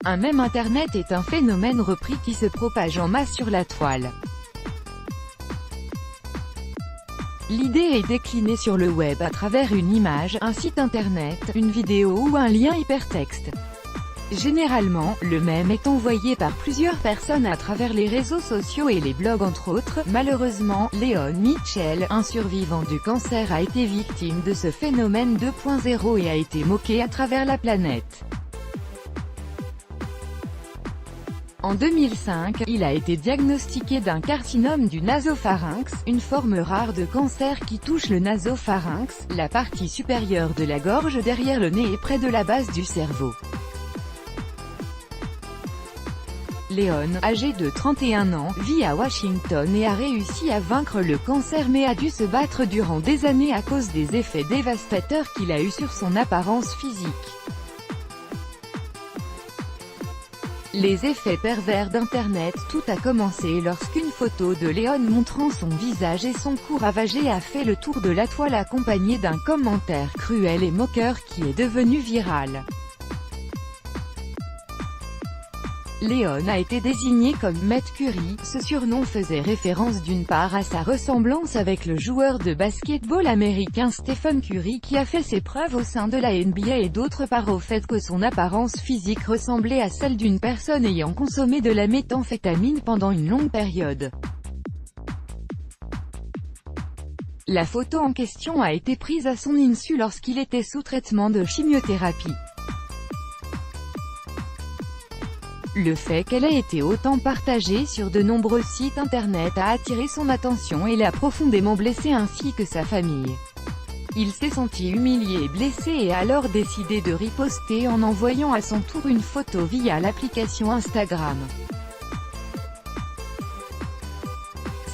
Un mème Internet est un phénomène repris qui se propage en masse sur la toile. L'idée est déclinée sur le web à travers une image, un site internet, une vidéo ou un lien hypertexte. Généralement, le mème est envoyé par plusieurs personnes à travers les réseaux sociaux et les blogs entre autres. Malheureusement, Léon Mitchell, un survivant du cancer, a été victime de ce phénomène 2.0 et a été moqué à travers la planète. En 2005, il a été diagnostiqué d'un carcinome du nasopharynx, une forme rare de cancer qui touche le nasopharynx, la partie supérieure de la gorge derrière le nez et près de la base du cerveau. Léon, âgé de 31 ans, vit à Washington et a réussi à vaincre le cancer mais a dû se battre durant des années à cause des effets dévastateurs qu'il a eus sur son apparence physique. Les effets pervers d'Internet. Tout a commencé lorsqu'une photo de Léon montrant son visage et son cou ravagé a fait le tour de la toile accompagnée d'un commentaire cruel et moqueur qui est devenu viral. Léon a été désigné comme Matt Curry. Ce surnom faisait référence d'une part à sa ressemblance avec le joueur de basket-ball américain Stephen Curry qui a fait ses preuves au sein de la NBA et d'autre part au fait que son apparence physique ressemblait à celle d'une personne ayant consommé de la méthamphétamine pendant une longue période. La photo en question a été prise à son insu lorsqu'il était sous traitement de chimiothérapie. Le fait qu'elle ait été autant partagée sur de nombreux sites internet a attiré son attention et l'a profondément blessé ainsi que sa famille. Il s'est senti humilié et blessé et a alors décidé de riposter en envoyant à son tour une photo via l'application Instagram.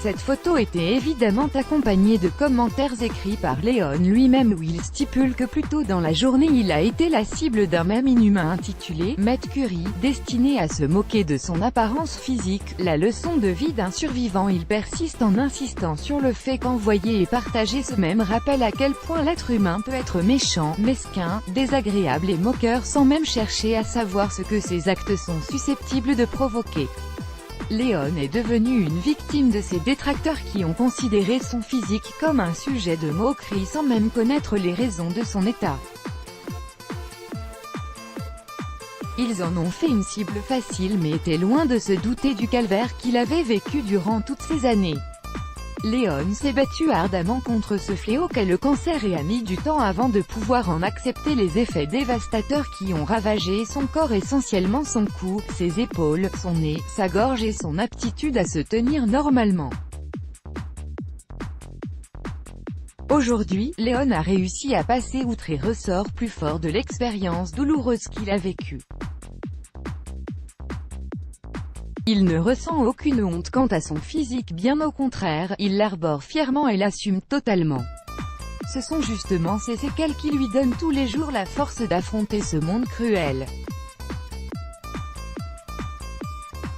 Cette photo était évidemment accompagnée de commentaires écrits par Léon lui-même où il stipule que plus tôt dans la journée il a été la cible d'un mème inhumain intitulé « Matt Curry », destiné à se moquer de son apparence physique. La leçon de vie d'un survivant. Il persiste en insistant sur le fait qu'envoyer et partager ce mème rappelle à quel point l'être humain peut être méchant, mesquin, désagréable et moqueur sans même chercher à savoir ce que ses actes sont susceptibles de provoquer. Léon est devenu une victime de ses détracteurs qui ont considéré son physique comme un sujet de moquerie sans même connaître les raisons de son état. Ils en ont fait une cible facile mais étaient loin de se douter du calvaire qu'il avait vécu durant toutes ces années. Léon s'est battu ardemment contre ce fléau qu'est le cancer et a mis du temps avant de pouvoir en accepter les effets dévastateurs qui ont ravagé son corps, essentiellement son cou, ses épaules, son nez, sa gorge et son aptitude à se tenir normalement. Aujourd'hui, Léon a réussi à passer outre et ressort plus fort de l'expérience douloureuse qu'il a vécue. Il ne ressent aucune honte quant à son physique, bien au contraire, il l'arbore fièrement et l'assume totalement. Ce sont justement ces séquelles qui lui donnent tous les jours la force d'affronter ce monde cruel.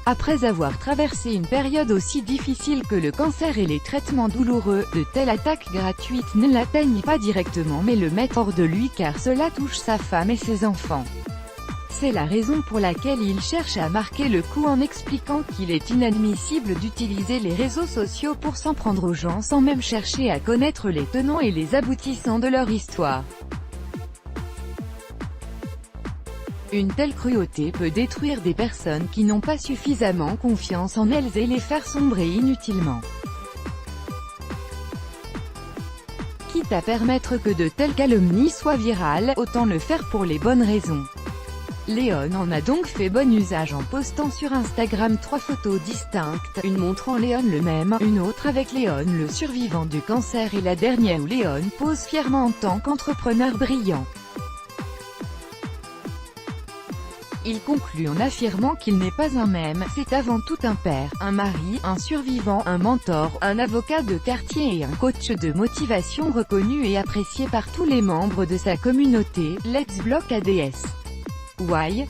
Après avoir traversé une période aussi difficile que le cancer et les traitements douloureux, de telles attaques gratuites ne l'atteignent pas directement mais le mettent hors de lui car cela touche sa femme et ses enfants. C'est la raison pour laquelle il cherche à marquer le coup en expliquant qu'il est inadmissible d'utiliser les réseaux sociaux pour s'en prendre aux gens sans même chercher à connaître les tenants et les aboutissants de leur histoire. Une telle cruauté peut détruire des personnes qui n'ont pas suffisamment confiance en elles et les faire sombrer inutilement. Quitte à permettre que de telles calomnies soient virales, autant le faire pour les bonnes raisons. Léon en a donc fait bon usage en postant sur Instagram 3 photos distinctes, une montrant Léon le même, une autre avec Léon le survivant du cancer et la dernière où Léon pose fièrement en tant qu'entrepreneur brillant. Il conclut en affirmant qu'il n'est pas un mème, c'est avant tout un père, un mari, un survivant, un mentor, un avocat de quartier et un coach de motivation reconnu et apprécié par tous les membres de sa communauté. Let's block ADS. Why?